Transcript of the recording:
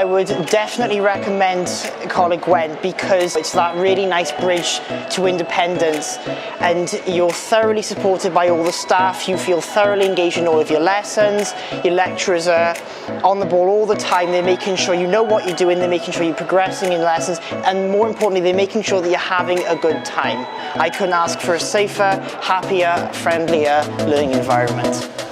would definitely recommend Coleg Gwent because it's that really nice bridge to independence, and you're thoroughly supported by all the staff. You feel thoroughly engaged in all of your lessons. Your lecturers are on the ball all the time. They're making sure you know what you're doing. They're making sure you're progressing in lessons, and more importantly, they're making sure that you're having a good time. I couldn't ask for a safer, happier, friendlier learning environment.